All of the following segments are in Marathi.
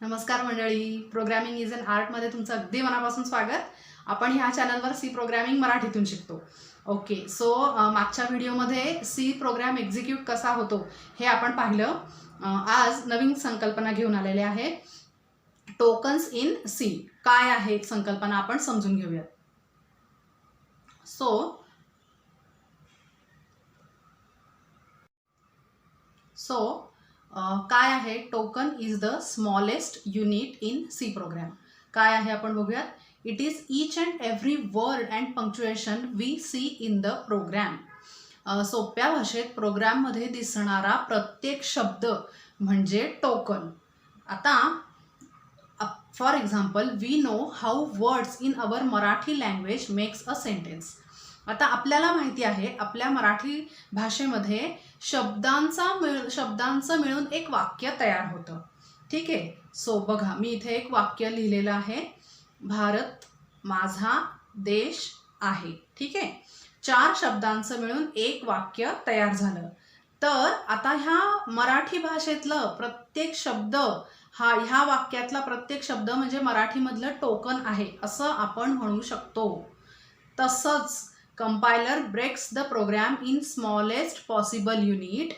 नमस्कार मंडळी, प्रोग्रामिंग इज अन आर्टमध्ये तुमचं अगदी मनापासून स्वागत. आपण ह्या चॅनलवर सी प्रोग्रामिंग मराठीतून शिकतो. ओके, सो मागच्या व्हिडिओमध्ये सी प्रोग्राम एक्झिक्यूट कसा होतो हे आपण पाहिलं. आज नवीन संकल्पना घेऊन आलेले आहे. टोकन्स इन सी काय आहे संकल्पना आपण समजून घेऊया. सो काय आहे token is the smallest unit in C program. काय आहे आपण बघूयात. It is each and every word and punctuation we see in the program. सोप्या भाषेत प्रोग्राममध्ये दिसणारा प्रत्येक शब्द म्हणजे टोकन. आता for example we know how words in our Marathi language makes a sentence. आता आपल्याला माहिती आहे आपल्या मराठी भाषेमध्ये शब्दांचं मिळून एक वाक्य तयार होतं. ठीक आहे. सो बघा, मी इथे एक वाक्य लिहिलेलं आहे. भारत माझा देश आहे. ठीक आहे. 4 शब्दांचं मिळून एक वाक्य तयार झालं. तर आता ह्या मराठी भाषेतलं प्रत्येक शब्द ह्या वाक्यातला प्रत्येक शब्द म्हणजे मराठीमधलं टोकन आहे असं आपण म्हणू शकतो. तसंच compiler breaks the program in smallest possible unit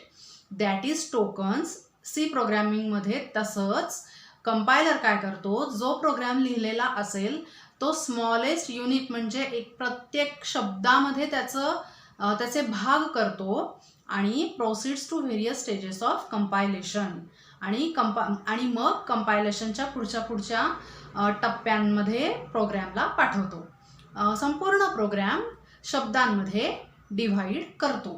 that is tokens. C प्रोग्रामिंगमध्ये तसंच कंपायलर काय करतो, जो प्रोग्राम लिहिलेला असेल तो स्मॉलेस्ट युनिट म्हणजे एक प्रत्येक शब्दामध्ये त्याचे भाग करतो आणि proceeds to various stages of compilation आणि मग कंपायलेशनच्या पुढच्या टप्प्यांमध्ये प्रोग्रामला पाठवतो. संपूर्ण प्रोग्राम शब्दांमध्ये डिव्हाइड करतो.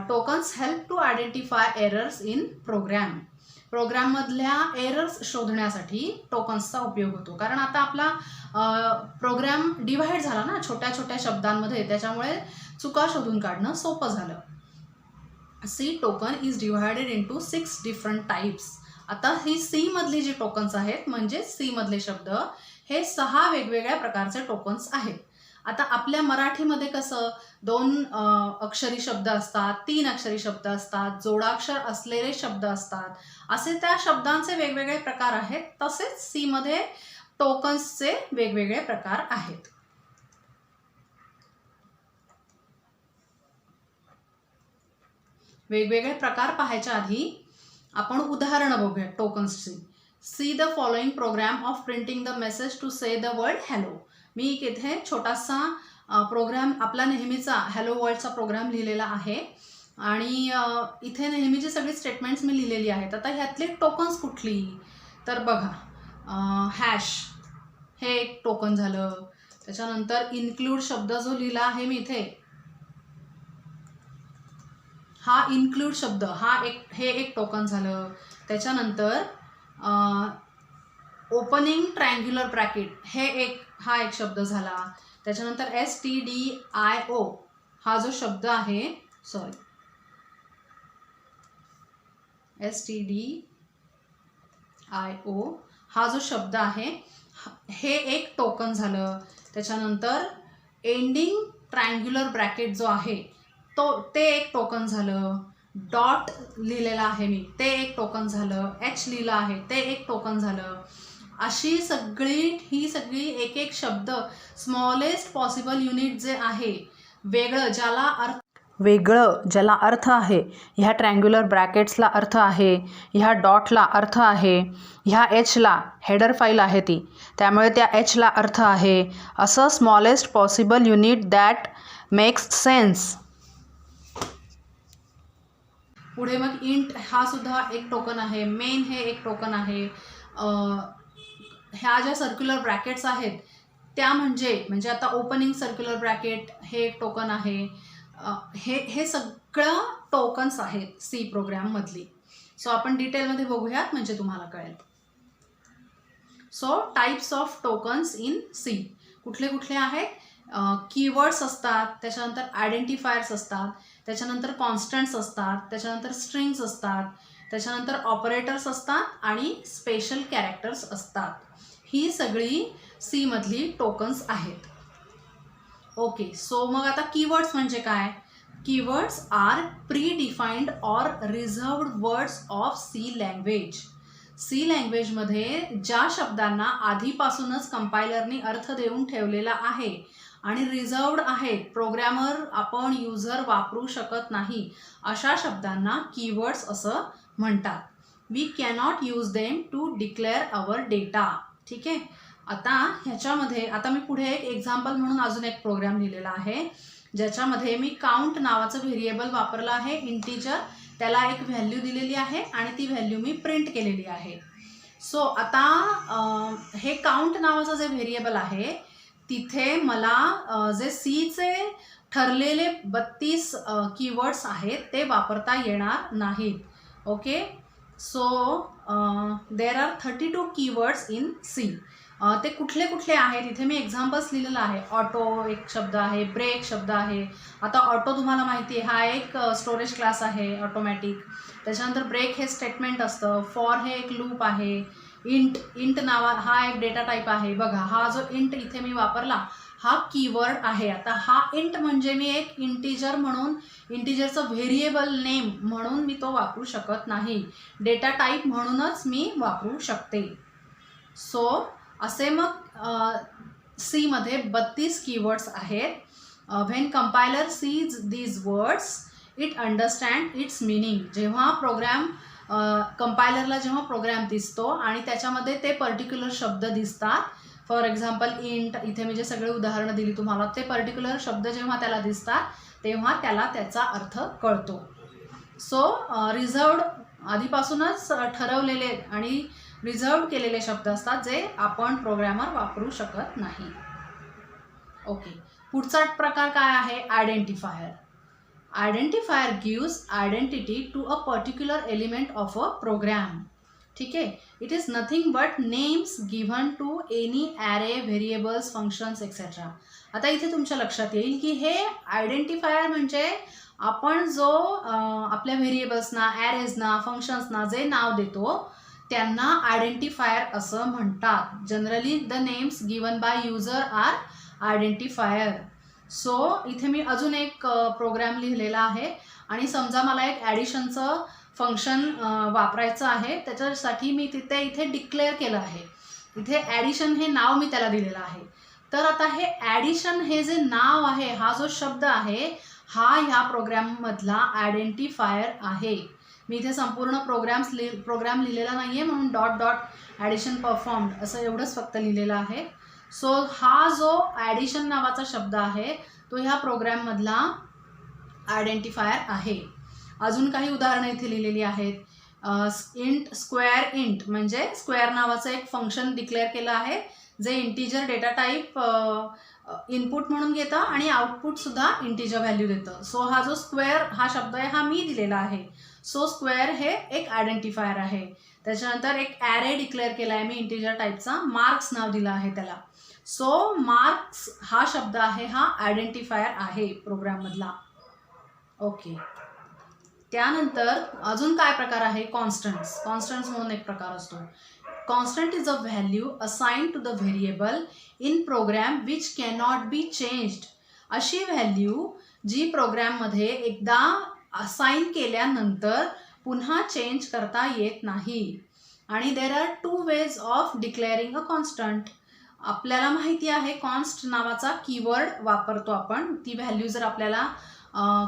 Tokens help to identify errors in program. प्रोग्राममधल्या एरर्स शोधण्यासाठी टोकन्सचा उपयोग होतो. कारण आता आपला प्रोग्राम डिव्हाइड झाला ना छोट्या छोट्या शब्दांमध्ये, त्याच्यामुळे चुका शोधून काढणं सोपं झालं. C token is divided into 6 different types. आता ही सी मधली जी टोकन्स आहेत म्हणजे सी मधले शब्द हे 6 वेगवेगळ्या प्रकारचे टोकन्स आहेत. आता आपल्या मराठीमध्ये कसं 2 अक्षरी शब्द असतात, 3 अक्षरी शब्द असतात, जोडाक्षर असलेले शब्द असतात, असे त्या शब्दांचे वेगवेगळे प्रकार आहेत. तसेच सी मध्ये टोकन्सचे वेगवेगळे प्रकार आहेत. वेगवेगळे प्रकार पाहायच्या आधी आपण उदाहरणं बघूया टोकन्सची. See the following program of printing the message to say the word hello. मी इथे छोटासा प्रोग्राम आपला नेहमीचा हॅलो वर्ल्डचा प्रोग्राम लिहिलेला आहे आणि इथे नेहमीची सगळी स्टेटमेंट्स मी लिहिलेली आहेत. आता ह्यातली टोकन्स कुठली तर बघा, हॅश हे एक टोकन झालं. त्याच्यानंतर इन्क्लूड शब्द जो लिहिला आहे मी इथे, हा इन्क्लूड शब्द हे एक टोकन झालं. त्याच्यानंतर ओपनिंग ट्रायंग्युलर ब्रॅकेट हा एक शब्द झाला. त्याच्यानंतर STDIO हा जो शब्द आहे, STDIO हा जो शब्द आहे हे एक टोकन झालं. त्याच्यानंतर एंडिंग ट्रायंग्युलर ब्रॅकेट जो आहे ते एक टोकन झालं. डॉट लिहिलेला आहे मी ते एक टोकन झालं. H लिहिलं आहे ते एक टोकन झालं. अशी ही सगळी एक शब्द स्मॉलेस्ट पॉसिबल युनिट जे आहे वेगळं ज्याला अर्थ आहे, ह्या ट्रायंग्युलर ब्रॅकेट्सला अर्थ आहे, ह्या डॉटला अर्थ आहे, ह्या Hला हेडर फाईल आहे ती, त्यामुळे त्या Hला अर्थ आहे, असं smallest possible unit that makes sense. पुढे मग इंट हा सुद्धा एक टोकन आहे. मेन हे एक टोकन आहे. ह्या ज्या सर्क्युलर ब्रॅकेट्स आहेत त्या म्हणजे आता ओपनिंग सर्क्युलर ब्रॅकेट हे एक टोकन आहे. हे सगळं टोकन्स आहेत सी प्रोग्राममधली. सो आपण डिटेलमध्ये बघूयात म्हणजे तुम्हाला कळेल. So types of tokens in C कुठले कुठले आहेत. कीवर्ड्स असतात, त्याच्यानंतर आयडेंटिफायर्स असतात, त्याच्यानंतर कॉन्स्टंट्स असतात, त्याच्यानंतर स्ट्रिंग्स असतात, त्याच्यानंतर ऑपरेटर्स असतात आणि स्पेशल कॅरेक्टर्स असतात. ही सगळी सी मधली टोकन्स आहेत. ओके, सो मग आता कीवर्ड्स म्हणजे काय. Keywords are predefined or reserved words of C language. C लँग्वेजमध्ये ज्या शब्दांना आधीपासूनच कंपायलरनी अर्थ देऊन ठेवलेला आहे आणि रिझर्वड आहेत, प्रोग्रॅमर आपण युजर वापरू शकत नाही, अशा शब्दांना कीवर्ड्स असं म्हणतात. We cannot use them to declare our data. ठीक आहे. आता ह्याच्यामध्ये आता मी पुढे एक एक्झाम्पल म्हणून अजून एक प्रोग्राम लिहिलेला आहे, ज्याच्यामध्ये मी काउंट नावाचं व्हेरिएबल वापरलं आहे, इंटीजर. त्याला एक व्हॅल्यू दिलेली आहे आणि ती व्हॅल्यू मी प्रिंट केलेली आहे. सो आता हे काउंट नावाचं जे व्हेरिएबल आहे तिथे मला जे सीचे ठरलेले 32 कीवर्ड्स आहेत ते वापरता येणार नाहीत. Okay. So there are 32 keywords in C. ते कुठले कुठले आहेत इथे मी एक्झाम्पल्स लिहिलेलं आहे. ऑटो एक शब्द आहे, ब्रेक शब्द आहे. आता ऑटो तुम्हाला माहिती आहे हा एक स्टोरेज क्लास आहे ऑटोमॅटिक. त्याच्यानंतर ब्रेक हे स्टेटमेंट असतं, फॉर हे एक लूप आहे, इंट नावा हा एक डेटा टाईप आहे. बघा हा जो इंट इथे मी वापरला हा कीवर्ड आहे. आता हा इंट म्हणजे मी एक इंटीजर म्हणून इंटीजरचं व्हेरिएबल नेम म्हणून मी तो वापरू शकत नाही, डेटा टाईप म्हणूनच मी वापरू शकते. सो असे मग सीमध्ये 32 कीवर्ड्स आहेत. When compiler sees these words it understand its meaning. जेव्हा प्रोग्रॅम कंपायलरला जेव्हा प्रोग्रॅम दिसतो आणि त्याच्यामध्ये ते पर्टिक्युलर शब्द दिसतात, फॉर एक्झाम्पल इंट, इथे मी जे सगळे उदाहरणं दिली तुम्हाला, ते पर्टिक्युलर शब्द जेव्हा त्याला दिसतात तेव्हा त्याला त्याचा अर्थ कळतो. सो रिझर्वड आधीपासूनच ठरवलेले आणि रिझर्व केलेले शब्द असतात जे आपण प्रोग्रॅमर वापरू शकत नाही. ओके. पुढचा प्रकार काय आहे? Identifier. Identifier gives identity to a particular element of a program. ठीक आहे. It is nothing but names given to any array, variables, functions etcetera. आता इथे तुमच्या लक्षात येईल की हे आयडेंटिफायर म्हणजे आपण जो आपल्या व्हेरिएबल्सना, ॲरेजना, फंक्शन्सना जे नाव देतो त्यांना आयडेंटिफायर असं म्हणतात. Generally the names given by user are identifier. So इथे मी अजून एक प्रोग्राम लिहिलेला आहे आणि समजा मला एक ॲडिशनचं फंक्शन वापरायचं आहे, त्याच्यासाठी मी इथे डिक्लेअर केलं आहे. इथे ॲडिशन हे नाव मी त्याला दिलेलं आहे. तर आता हे ॲडिशन हे जे नाव आहे, हा जो शब्द आहे हा ह्या प्रोग्राममधला आयडेंटिफायर आहे. मी इथे संपूर्ण प्रोग्राम लिहिलेला नाही आहे म्हणून डॉट डॉट ॲडिशन परफॉर्म्ड असं एवढंच फक्त लिहिलेलं आहे. सो हा जो ॲडिशन नावाचा शब्द आहे तो ह्या प्रोग्राममधला आयडेंटिफायर आहे. अजून काही उदाहरणं इथे लिहिलेली आहेत. इंट स्क्वेअर इंट म्हणजे स्क्वेअर नावाचं एक फंक्शन डिक्लेअर केलं आहे जे इंटीजर डेटा टाईप इनपुट म्हणून घेतं आणि आउटपुटसुद्धा इंटीजर व्हॅल्यू देतं. सो हा जो स्क्वेअर हा शब्द आहे हा मी दिलेला आहे. सो स्क्वेअर हे एक आयडेंटिफायर आहे. त्याच्यानंतर एक ॲरे डिक्लेअर केला आहे मी इंटीजर टाईपचा, मार्क्स नाव दिलं आहे त्याला. सो मार्क्स हा शब्द आहे हा आयडेंटिफायर आहे प्रोग्राममधला. ओके. त्यानंतर अजून काय प्रकार आहे? कॉन्स्टंट्स. कॉन्स्टंट्स म्हणून एक प्रकार असतो. Constant is a value assigned to the variable in program which cannot be changed. अशी व्हॅल्यू जी प्रोग्राममध्ये एकदा असाइन केल्यानंतर पुन्हा चेंज करता येत नाही. आणि there are 2 ways of declaring a constant. आपल्याला माहिती आहे कॉन्स्ट नावाचा कीवर्ड वापरतो आपण. ती व्हॅल्यू जर आपल्याला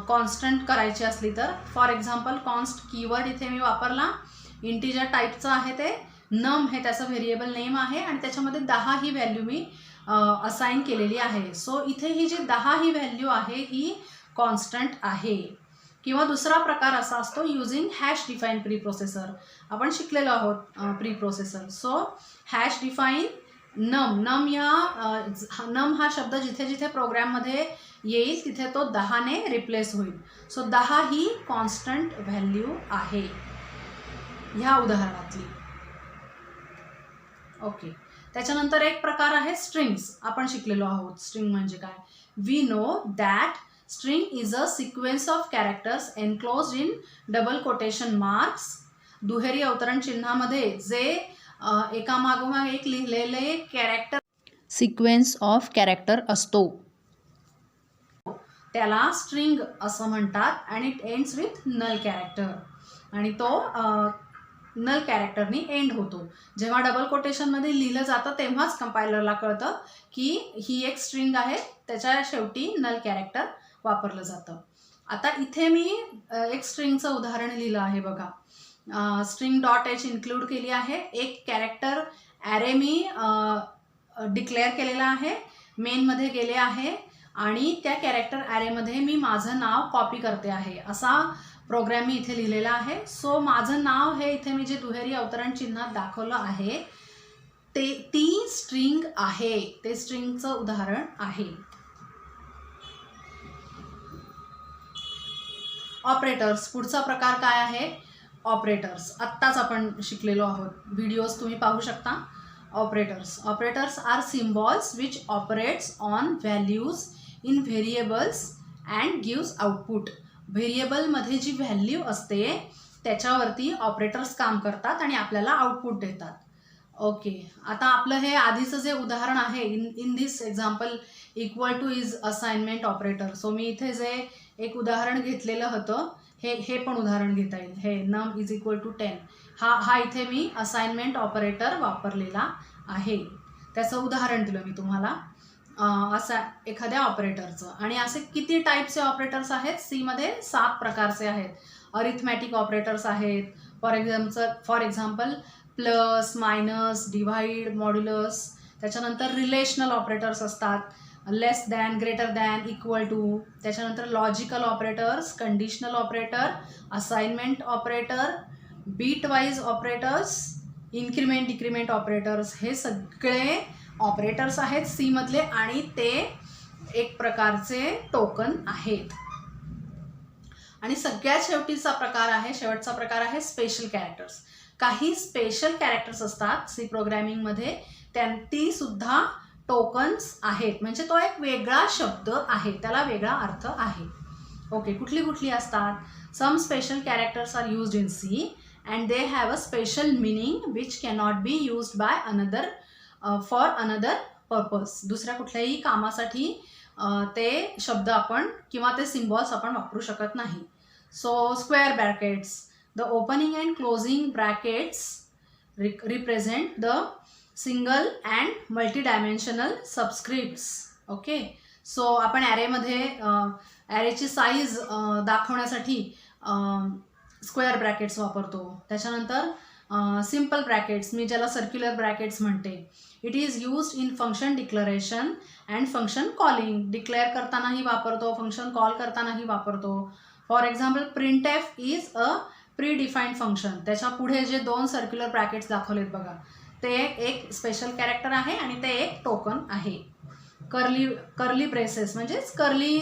कॉन्स्टंट करायची असली तर, फॉर एक्झाम्पल कॉन्स्ट कीवर्ड इथे मी वापरला, इंटीजर टाईपचं आहे ते, नम हे त्याचं व्हेरिएबल नेम आहे आणि त्याच्यामध्ये 10 ही व्हॅल्यू मी असाइन केलेली आहे. सो इथे ही जी 10 ही व्हॅल्यू आहे ही कॉन्स्टंट आहे. किंवा दुसरा प्रकार असा असतो using hash define pre processor. आपण शिकलेलो आहोत pre processor. So hash define नम या नम हा शब्द जिथे जिथे प्रोग्राममध्ये येईल तिथे तो 10ने रिप्लेस होईल. सो 10 ही कॉन्स्टंट व्हॅल्यू आहे ह्या उदाहरणातली. ओके. त्याच्यानंतर एक प्रकार आहे स्ट्रिंग्स. आपण शिकलेलो आहोत स्ट्रिंग म्हणजे काय. We know that string is a sequence of characters enclosed in double quotation marks. दुहेरी अवतरण चिन्हामध्ये जे एकामागोमाग एक लिहिलेले कॅरेक्टर सिक्वेन्स ऑफ कॅरेक्टर असतो त्याला स्ट्रिंग असं म्हणतात. आणि it ends with null character. आणि तो नल कॅरेक्टरनी एंड होतो. जेव्हा डबल कोटेशनमध्ये लिहिलं जातं तेव्हाच कंपायलरला कळतं की ही एक स्ट्रिंग आहे, त्याच्या शेवटी नल कॅरेक्टर वापरलं जातं. आता इथे मी एक स्ट्रिंगचं उदाहरण लिहिलं आहे बघा. स्ट्रिंग डॉट एच इन्क्लूड केली आहे. एक कॅरेक्टर ॲरे मी डिक्लेअर केलेला आहे, मेनमध्ये गेले आहे आणि त्या कॅरेक्टर ॲरेमध्ये मी माझं नाव कॉपी करते आहे, असा प्रोग्रॅम मी इथे लिहिलेला आहे. सो माझं नाव हे इथे मी जे दुहेरी अवतरण चिन्हात दाखवलं आहे ती स्ट्रिंग आहे, ते स्ट्रिंगचं उदाहरण आहे. ऑपरेटर्स, पुढचा प्रकार काय आहे? ऑपरेटर्स आत्ताच आपण शिकलेलो आहोत, व्हिडिओज तुम्ही पाहू शकता. Operators are symbols which operates on values in variables and gives output. व्हेरिएबलमध्ये जी व्हॅल्यू असते त्याच्यावरती ऑपरेटर्स काम करतात आणि आपल्याला आउटपुट देतात. ओके, आता आपलं हे आधीचं जे उदाहरण आहे in this example equal to is assignment operator. So मी इथे जे एक उदाहरण घेतलेलं होतं हे पण उदाहरण घेता येईल. हे नम इज इक्वल टू 10 हा इथे मी असाइनमेंट ऑपरेटर वापरलेला आहे, त्याचं उदाहरण दिलं मी तुम्हाला असा एखाद्या ऑपरेटरचं. आणि असे किती टाईपचे ऑपरेटर्स आहेत? सीमध्ये 7 प्रकारचे आहेत. अरिथमॅटिक ऑपरेटर्स आहेत, for example plus, minus, divide, modulus. त्याच्यानंतर रिलेशनल ऑपरेटर्स असतात, less than, greater than, equal to. त्याच्यानंतर logical operators, conditional operator, assignment operator, bitwise operators, increment decrement operators. हे सगळे ऑपरेटर्स आहेत सीमधले आणि ते एक प्रकारचे टोकन आहेत. आणि सगळ्यात शेवटचा प्रकार आहे स्पेशल कॅरेक्टर्स. काही स्पेशल कॅरेक्टर्स असतात सी प्रोग्रॅमिंगमध्ये, ती सुद्धा टोकन्स आहेत, म्हणजे तो एक वेगळा शब्द आहे, त्याला वेगळा अर्थ आहे. ओके, कुठली असतात? Some special characters are used in C and they have a special meaning which cannot be used by another for another purpose. दुसऱ्या कुठल्याही कामासाठी ते शब्द आपण किंवा ते सिम्बॉल्स आपण वापरू शकत नाही. So square brackets, the opening and closing brackets represent the single and multidimensional subscripts. Okay, so आपण ॲरेची साईज दाखवण्यासाठी स्क्वेअर ब्रॅकेट्स वापरतो. त्याच्यानंतर सिम्पल ब्रॅकेट्स, मी ज्याला सर्क्युलर ब्रॅकेट्स म्हणते. It is used in function declaration and function calling. Declare करतानाही वापरतो, फंक्शन कॉल करतानाही वापरतो. For example printf is a pre defined function. त्याच्या पुढे जे 2 सर्क्युलर ब्रॅकेट्स दाखवलेत बघा, ते एक स्पेशल कॅरेक्टर आहे आणि ते एक टोकन आहे. कर्ली ब्रेसेस म्हणजेच curly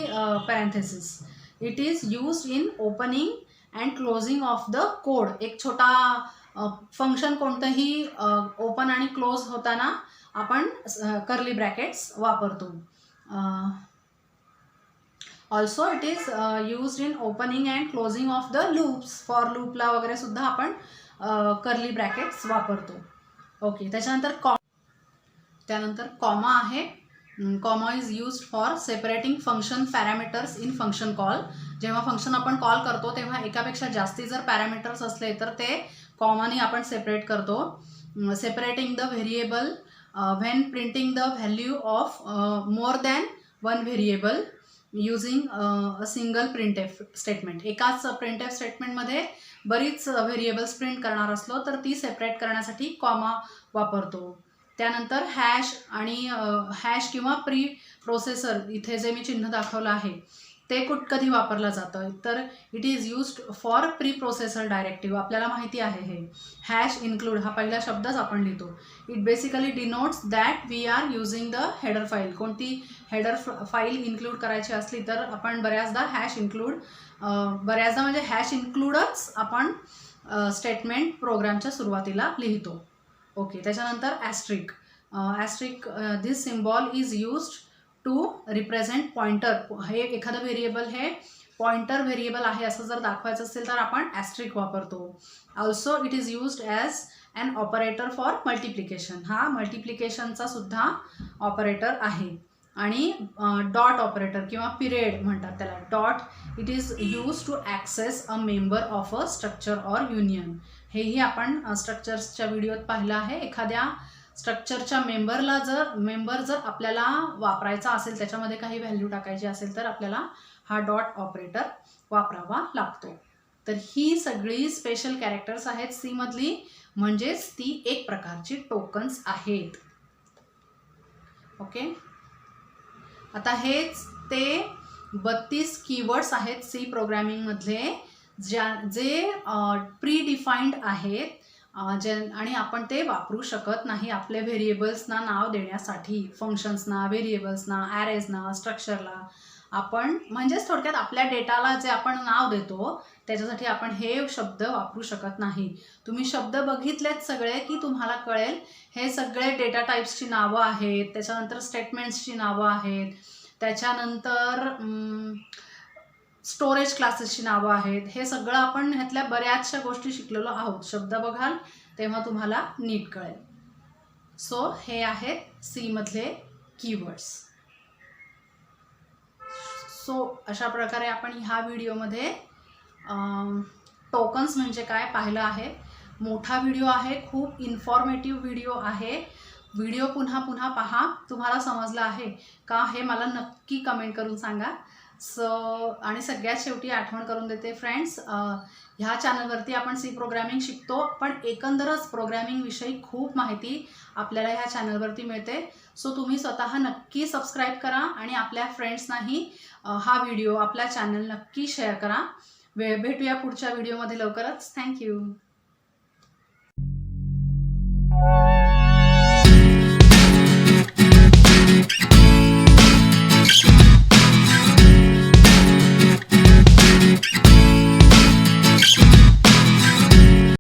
parenthesis. It is used in opening and closing of the code. एक छोटा फंक्शन कोणतंही ओपन आणि क्लोज होताना आपण कर्ली ब्रॅकेट्स वापरतो. Also it is used in opening and closing of the loops. For लूपला वगैरे सुद्धा आपण कर्ली ब्रॅकेट्स वापरतो. ओके, त्यानंतर कॉमा आहे. Comma is used for separating function parameters in function call. जेव्हा फंक्शन आपण कॉल करतो तेव्हा एकापेक्षा जास्ती जर पॅरामीटर्स असले तर ते कॉमाने आपण सेपरेट करतो. Separating the variable when printing the value of more than one variable using a single printf statement. एकाच प्रिंटएफ स्टेटमेंटमध्ये बरीच व्हेरिएबल्स प्रिंट करणार असलो तर ती सेपरेट करण्यासाठी कॉमा वापरतो. त्यानंतर हॅश किंवा प्री प्रोसेसर, इथे जे मी चिन्ह दाखवलं आहे ते कधी वापरलं जातं तर it is used for pre processor directive. आपल्याला माहिती आहे हे हॅश इन्क्लूड हा पहिला शब्दच आपण लिहितो. It basically denotes that we are using the header file. कोणती हेडर फाईल इन्क्लूड करायची असली तर आपण बऱ्याचदा म्हणजे हॅश इन्क्लूडच आपण स्टेटमेंट प्रोग्रामच्या सुरुवातीला लिहितो. ओके, त्याच्यानंतर asterisk this symbol is used to represent pointer. हे एखादं व्हेरिएबल हे पॉइंटर व्हेरिएबल आहे असं जर दाखवायचं असेल तर आपण ॲस्ट्रिक वापरतो. Also it is used as an operator for multiplication. हा मल्टिप्लिकेशनचा सुद्धा ऑपरेटर आहे. आणि डॉट ऑपरेटर किंवा पिरियड म्हणतात त्याला. Dot it is use to access a member of a structure or union. हेही आपण स्ट्रक्चर्सच्या व्हिडिओत पाहिलं आहे. एखाद्या स्ट्रक्चरच्या मेंबर जर आपल्याला वापरायचा असेल, त्याच्यामध्ये काही व्हॅल्यू टाकायची असेल, तर आपल्याला हा डॉट ऑपरेटर वापरावा लागतो. तर ही सगळी स्पेशल कॅरेक्टर्स आहेत सी मधली, म्हणजेच ती एक प्रकारची टोकन्स आहेत. ओके, आता हेच ते 32 कीवर्ड्स आहेत सी प्रोग्रॅमिंग मधले, जे प्री डिफाईन्ड आहेत, आणि आपण ते वापरू शकत नाही आपले व्हेरिएबल्सना नाव देण्यासाठी, फंक्शन्सना, व्हेरिएबल्सना, ॲरेजना, स्ट्रक्चरला. आपण म्हणजेच थोडक्यात आपल्या डेटाला जे आपण नाव देतो त्याच्यासाठी आपण हे शब्द वापरू शकत नाही. तुम्ही शब्द बघितलेत सगळे की तुम्हाला कळेल हे सगळे डेटा टाईप्सची नावं आहेत, त्याच्यानंतर स्टेटमेंट्सची नावं आहेत, त्याच्यानंतर स्टोरेज क्लासेसची नावं आहेत. हे सगळं आपण ह्यातल्या बऱ्याचशा गोष्टी शिकलेलो आहोत. शब्द बघाल तेव्हा तुम्हाला नीट कळेल. सो हे आहेत सी मधले कीवर्ड्स. सो अशा प्रकारे आपण ह्या व्हिडिओमध्ये टोकन्स म्हणजे काय पाहिलं आहे. मोठा व्हिडिओ आहे, खूप इन्फॉर्मेटिव्ह व्हिडिओ आहे. व्हिडिओ पुन्हा पुन्हा पहा. तुम्हाला समजलं आहे का हे मला नक्की कमेंट करून सांगा. आणि सगळ्यात शेवटी आठवण करून देते फ्रेंड्स, ह्या चॅनलवरती आपण सी प्रोग्रॅमिंग शिकतो, पण एकंदरच प्रोग्रॅमिंग विषयी खूप माहिती आपल्याला ह्या चॅनलवरती मिळते. सो तुम्ही स्वतः नक्की सबस्क्राईब करा आणि आपल्या फ्रेंड्सनाही हा व्हिडिओ, आपला चॅनल नक्की शेअर करा. भेटूया पुढच्या व्हिडिओमध्ये लवकरच. थँक्यू.